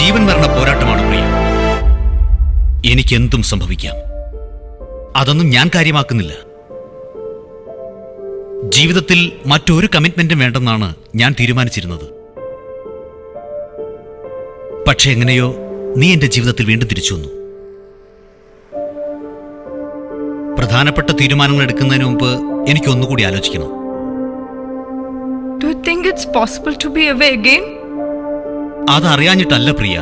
ജീവൻ മരണ പോരാട്ടമാണ് പ്രിയ. എനിക്കെന്തും സംഭവിക്കാം. അതൊന്നും ഞാൻ കാര്യമാക്കുന്നില്ല. ജീവിതത്തിൽ മറ്റൊരു കമ്മിറ്റ്മെന്റും വേണ്ടെന്നാണ് ഞാൻ തീരുമാനിച്ചിരുന്നത്. പക്ഷെ എങ്ങനെയോ നീ എന്റെ ജീവിതത്തിൽ വീണ്ടും തിരിച്ചു വന്നു. പ്രധാനപ്പെട്ട തീരുമാനങ്ങൾ എടുക്കുന്നതിന് മുമ്പ് എനിക്ക് ഒന്നുകൂടി ആലോചിക്കണം. Do you think it's possible to be away again? അതറിയാഞ്ഞിട്ടല്ല പ്രിയ,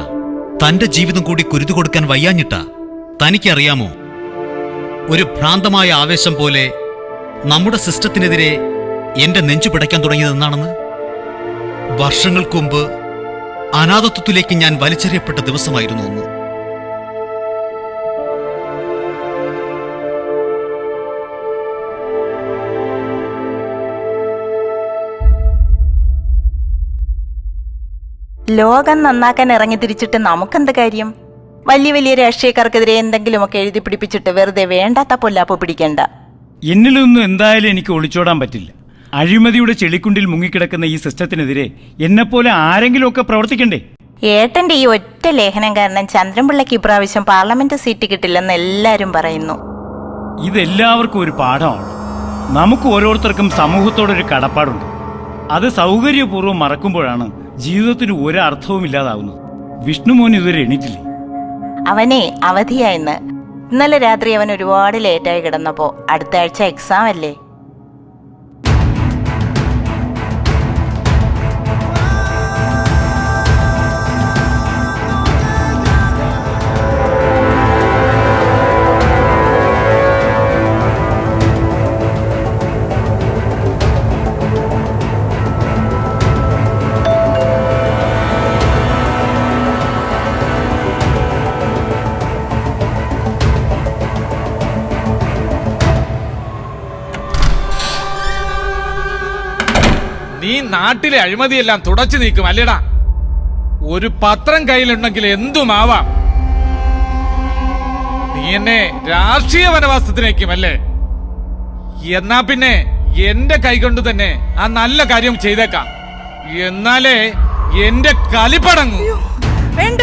തന്റെ ജീവിതം കൂടി കുരുതു കൊടുക്കാൻ വയ്യാഞ്ഞിട്ടാ. തനിക്കറിയാമോ, ഒരു ഭ്രാന്തമായ ആവേശം പോലെ നമ്മുടെ സിസ്റ്റത്തിനെതിരെ എന്റെ നെഞ്ചു പിടയ്ക്കാൻ തുടങ്ങിയതെന്നാണെന്ന്? വർഷങ്ങൾക്ക് മുമ്പ് അനാഥത്വത്തിലേക്ക് ഞാൻ വലിച്ചെറിയപ്പെട്ട ദിവസമായിരുന്നു ഒന്ന്. ലോകം നന്നാക്കാൻ ഇറങ്ങി തിരിച്ചിട്ട് നമുക്കെന്ത് കാര്യം? വലിയ വലിയ രാഷ്ട്രീയക്കാർക്കെതിരെ എന്തെങ്കിലുമൊക്കെ എഴുതി പിടിപ്പിച്ചിട്ട് വെറുതെ വേണ്ടാത്ത പൊല്ലാപ്പ് പിടിക്കണ്ട. എന്നിലൊന്നും എന്തായാലും എനിക്ക് ഒളിച്ചോടാൻ പറ്റില്ല. അഴിമതിയുടെ ചെളിക്കുണ്ടിൽ മുങ്ങിക്കിടക്കുന്ന ഈ സിസ്റ്റത്തിനെതിരെ എന്നെപ്പോലെ ആരെങ്കിലുമൊക്കെ പ്രവർത്തിക്കണ്ടേ? ഏട്ടന്റെ ഈ ഒറ്റ ലേഖനം കാരണം ചന്ദ്രൻപിള്ളയ്ക്ക് ഇപ്രാവശ്യം പാർലമെന്റ് സീറ്റ് കിട്ടില്ലെന്ന് എല്ലാരും പറയുന്നു. ഇതെല്ലാവർക്കും ഒരു പാഠമാണ്. നമുക്ക് ഓരോരുത്തർക്കും സമൂഹത്തോടൊരു കടപ്പാടുണ്ട്. അത് സൗകര്യപൂർവ്വം മറക്കുമ്പോഴാണ് ജീവിതത്തിന് ഒരർത്ഥവും ഇല്ലാതാവുന്നത്. വിഷ്ണുമോൻ ഇതുവരെ എണീറ്റില്ലേ? അവനെ അവധിയായിന്ന്. ഇന്നലെ രാത്രി അവൻ ഒരുപാട് ലേറ്റായി കിടന്നപ്പോ അടുത്ത ആഴ്ച എക്സാം അല്ലേ. നീ നാട്ടിലെ അഴിമതിയെല്ലാം തുടച്ചു നീക്കും അല്ലേടാ? ഒരു പത്രം കയ്യിലുണ്ടെങ്കിൽ എന്തുമാവാം. നീ എന്നെ രാഷ്ട്രീയ വനവാസത്തിനേക്കും അല്ലേ? എന്നാ പിന്നെ എന്റെ കൈകൊണ്ട് തന്നെ ആ നല്ല കാര്യം ചെയ്തേക്കാം. എന്നാലേ എന്റെ കലിപ്പടങ്ങും. വേണ്ട.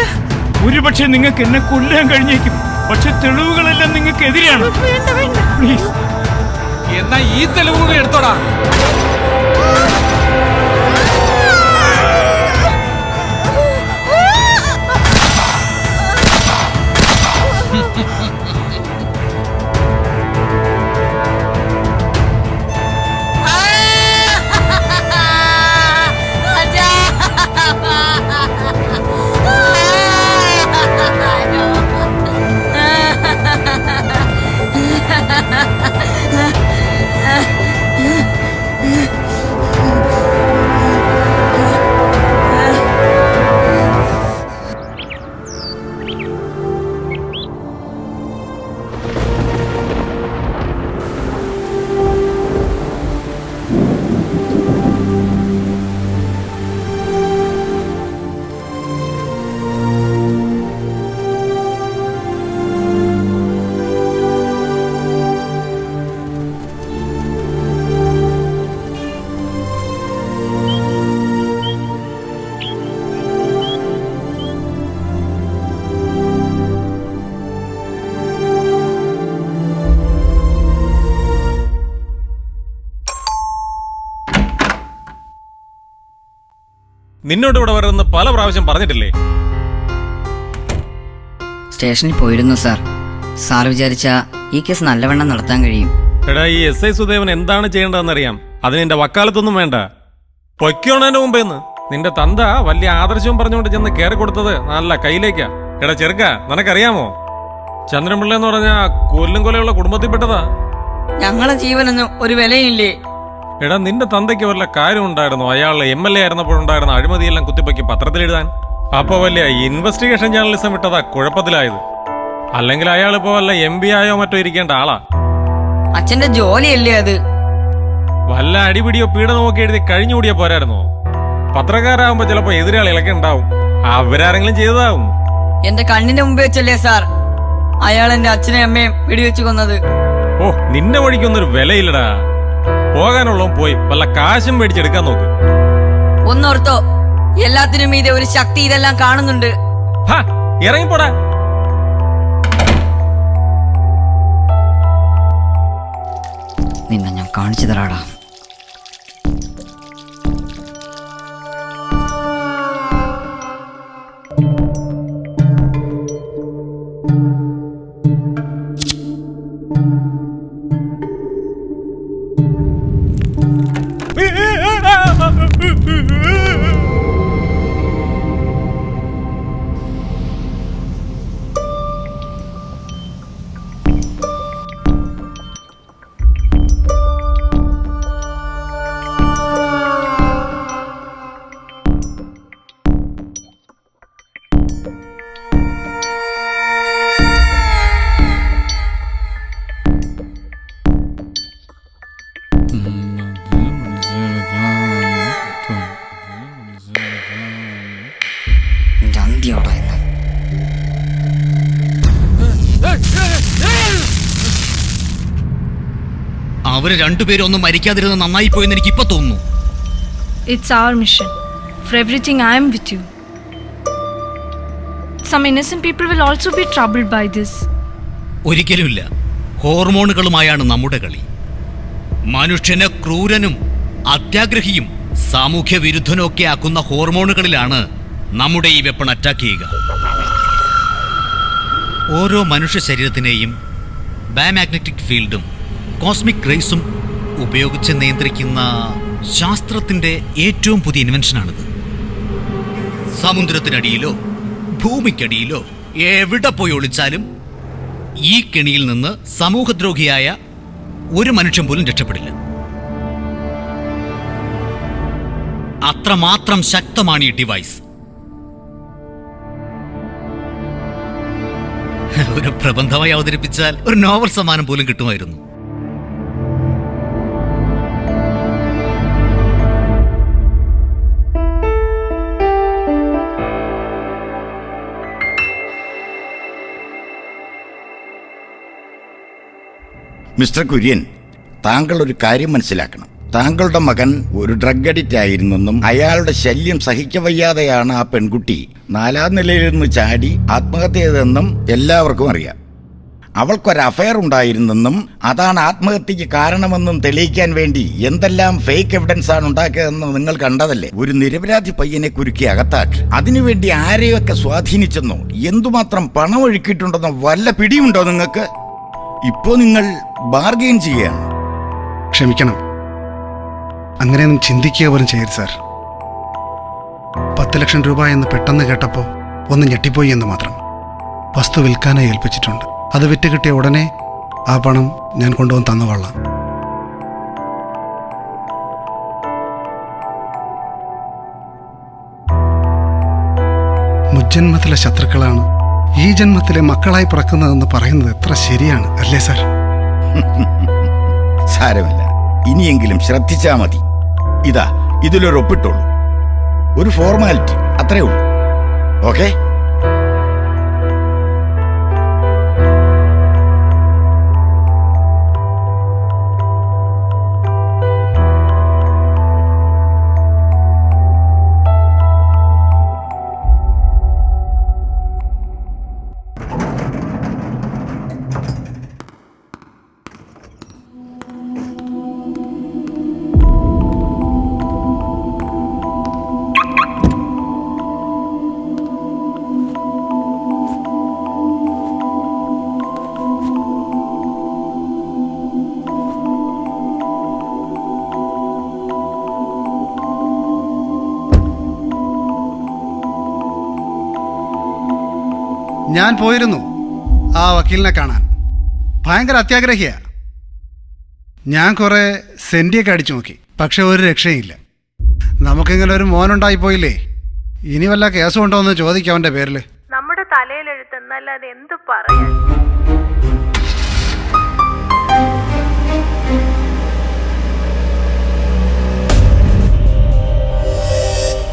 ഒരുപക്ഷെ നിങ്ങൾക്ക് എന്നെ കൊല്ലാൻ കഴിഞ്ഞേക്കും. പക്ഷെ തെളിവുകളെല്ലാം നിങ്ങൾക്ക് എതിരെയാണ്. പ്ലീസ്. എന്നാ ഈ തെളിവുകൾ എടുത്തോടാ. നിന്നോട് ഇവിടെ വരുന്ന പല പ്രാവശ്യം പറഞ്ഞിട്ടില്ലേ? സ്റ്റേഷനിൽ പോയിരുന്നു സാർ. സാർ വിചാരിച്ച ഈ കേസ് നല്ലവണ്ണം നടത്താൻ കഴിയും. എടാ, ഈ SI സുദേവൻ എന്താണ് ചെയ്യേണ്ടതെന്നറിയാം. അതിന് എന്റെ വക്കാലത്തൊന്നും വേണ്ട. പൊയ്ക്കോണതിന്റെ മുമ്പേന്ന് നിന്റെ തന്ത വലിയ ആദർശവും പറഞ്ഞുകൊണ്ട് ചെന്ന് കയറി കൊടുത്തത് നല്ല കയ്യിലേക്കാ. എടാ ചെറുക്ക, നിനക്കറിയാമോ, ചന്ദ്രൻപിള്ള എന്ന് പറഞ്ഞ കൊല്ലും കൊലയുള്ള കുടുംബത്തിൽപ്പെട്ടതാ. ഞങ്ങളെ ജീവനൊന്നും ഒരു വിലയില്ലേ? എടാ, നിന്റെ തന്തയ്ക്ക് വല്ല കാര്യം ഉണ്ടായിരുന്നു? അയാൾ MLA ആയിരുന്നപ്പോഴുണ്ടായിരുന്ന അഴിമതിയെല്ലാം കുത്തിപ്പൊക്കി പത്രത്തിലെഴുതാൻ. അപ്പൊ വലിയ ഇൻവെസ്റ്റിഗേഷൻ ജേർണലിസം വിട്ടതാ കുഴപ്പത്തിലായത്. അല്ലെങ്കിൽ അയാളിപ്പോ വല്ല MP ആയോ മറ്റോ ഇരിക്കേണ്ട ആളാ. അച്ഛന്റെ ജോലിയല്ലേ അത്? വല്ല അടിപിടിയോ പീഡനമോ ഒക്കെ എഴുതി കഴിഞ്ഞുകൂടിയ പോരായിരുന്നോ? പത്രക്കാരാകുമ്പോ ചിലപ്പോ എതിരാളികളൊക്കെ ഉണ്ടാവും. അവരാരെങ്കിലും ചെയ്തതാവും. എന്റെ കണ്ണിന്റെ മുമ്പ് വെച്ചല്ലേ സാർ അയാൾ എന്റെ അച്ഛനെയും അമ്മയും വെടിവെച്ച് കൊന്നത്? ഓ, നിന്റെ വഴിക്കൊന്നൊരു വിലയില്ലടാ. പോകാനുള്ള പോയി വല്ല കാശും മേടിച്ചെടുക്കാൻ നോക്ക്. ഒന്നോർത്തോ, എല്ലാത്തിനും മീതെ ഒരു ശക്തി ഇതെല്ലാം കാണുന്നുണ്ട്. ഹാ, ഇറങ്ങിപ്പോടാ. നിന്നെ ഞാൻ കാണിച്ചു തരാടാ. ജന്തിയോടാ ഇന്ന്. അവര് രണ്ടുപേരും ഒന്നും മരിക്കാതിരുന്ന് നന്നായി പോയെന്ന് എനിക്ക് ഇപ്പൊ തോന്നുന്നു. It's our mission. For everything, I am with you. Some innocent people will also be troubled by this. ഒരിക്കലുമില്ല. ഹോർമോണുകളുമായാണ് നമ്മുടെ കളി. മനുഷ്യനെ ക്രൂരനും അത്യാഗ്രഹിയും സാമൂഹ്യ വിരുദ്ധനും ഒക്കെ ആക്കുന്ന ഹോർമോണുകളിലാണ് നമ്മുടെ ഈ വെപ്പൺ അറ്റാക്ക് ചെയ്യുക. ഓരോ മനുഷ്യ ശരീരത്തിനെയും ബയോമാഗ്നറ്റിക് ഫീൽഡും കോസ്മിക് റേസും ഉപയോഗിച്ച് നിയന്ത്രിക്കുന്ന ശാസ്ത്രത്തിന്റെ ഏറ്റവും പുതിയ ഇൻവെൻഷനാണിത്. സമുദ്രത്തിനടിയിലോ ഭൂമിക്കടിയിലോ എവിടെ പോയി ഒളിച്ചാലും ഈ കെണിയിൽ നിന്ന് സമൂഹദ്രോഹിയായ ഒരു മനുഷ്യൻ പോലും രക്ഷപ്പെടില്ല. അത്രമാത്രം ശക്തമാണ് ഈ ഡിവൈസ്. ഒരു പ്രബന്ധമായി അവതരിപ്പിച്ചാൽ ഒരു നോവൽ സമ്മാനം പോലും കിട്ടുമായിരുന്നു. മിസ്റ്റർ കുര്യൻ, താങ്കൾ ഒരു കാര്യം മനസ്സിലാക്കണം. താങ്കളുടെ മകൻ ഒരു ഡ്രഗ് അഡിക്റ്റ് ആയിരുന്നെന്നും അയാളുടെ ശല്യം സഹിക്കവയ്യാതെയാണ് ആ പെൺകുട്ടി 4ാം നിലയിൽ നിന്ന് ചാടി ആത്മഹത്യ ചെയ്തതെന്നും എല്ലാവർക്കും അറിയാം. അവൾക്കൊരു അഫയർ ഉണ്ടായിരുന്നെന്നും അതാണ് ആത്മഹത്യക്ക് കാരണമെന്നും തെളിയിക്കാൻ വേണ്ടി എന്തെല്ലാം ഫേക്ക് എവിഡൻസ് ആണ് ഉണ്ടാക്കിയതെന്ന് നിങ്ങൾ കണ്ടതല്ലേ. ഒരു നിരപരാധി പയ്യനെ കുരുക്കി അകത്താക്കി അതിനുവേണ്ടി ആരെയൊക്കെ സ്വാധീനിച്ചെന്നോ എന്തുമാത്രം പണം ഒഴുക്കിയിട്ടുണ്ടെന്നോ വല്ല പിടിയുണ്ടോ നിങ്ങൾക്ക്? ഇപ്പോ നിങ്ങൾ ബാർഗെയിൻ ചെയ്യുകയാണ്. ക്ഷമിക്കണം, അങ്ങനെയൊന്നും ചിന്തിക്കുക പോലും ചെയ്യരുത് സാർ. 10 ലക്ഷം രൂപ എന്ന് പെട്ടെന്ന് കേട്ടപ്പോൾ ഒന്ന് ഞെട്ടിപ്പോയി എന്ന് മാത്രം. വസ്തു വിൽക്കാനായി ഏൽപ്പിച്ചിട്ടുണ്ട്. അത് വിറ്റ് കിട്ടിയ ഉടനെ ആ പണം ഞാൻ കൊണ്ടുവന്ന് തന്നുകൊള്ളാം. മുജ്ജന്മത്തിലെ ശത്രുക്കളാണ് ഈ ജന്മത്തിലെ മക്കളായി പിറക്കുന്നതെന്ന് പറയുന്നത് എത്ര ശരിയാണ് അല്ലേ സാർ? സാരമില്ല, ഇനിയെങ്കിലും ശ്രദ്ധിച്ചാ മതി. ഇതാ, ഇതിലൊരു ഒപ്പിട്ടുള്ളൂ. ഒരു ഫോർമാലിറ്റി, അത്രേ ഉള്ളൂ. ഓക്കെ? ഞാൻ പോയിരുന്നു ആ വക്കീലിനെ കാണാൻ. ഭയങ്കര അത്യാഗ്രഹിയാ. ഞാൻ കുറെ സെന്റിയൊക്കെ അടിച്ചു നോക്കി, പക്ഷെ ഒരു രക്ഷയില്ല. നമുക്കിങ്ങനെ ഒരു മോനുണ്ടായിപ്പോയില്ലേ, ഇനി വല്ല കേസും ഉണ്ടോ എന്ന് ചോദിക്കാം അവൻ്റെ പേരിൽ. നമ്മുടെ തലയിലെഴുത്ത് എന്നല്ലാതെ എന്ത് പറയാൻ?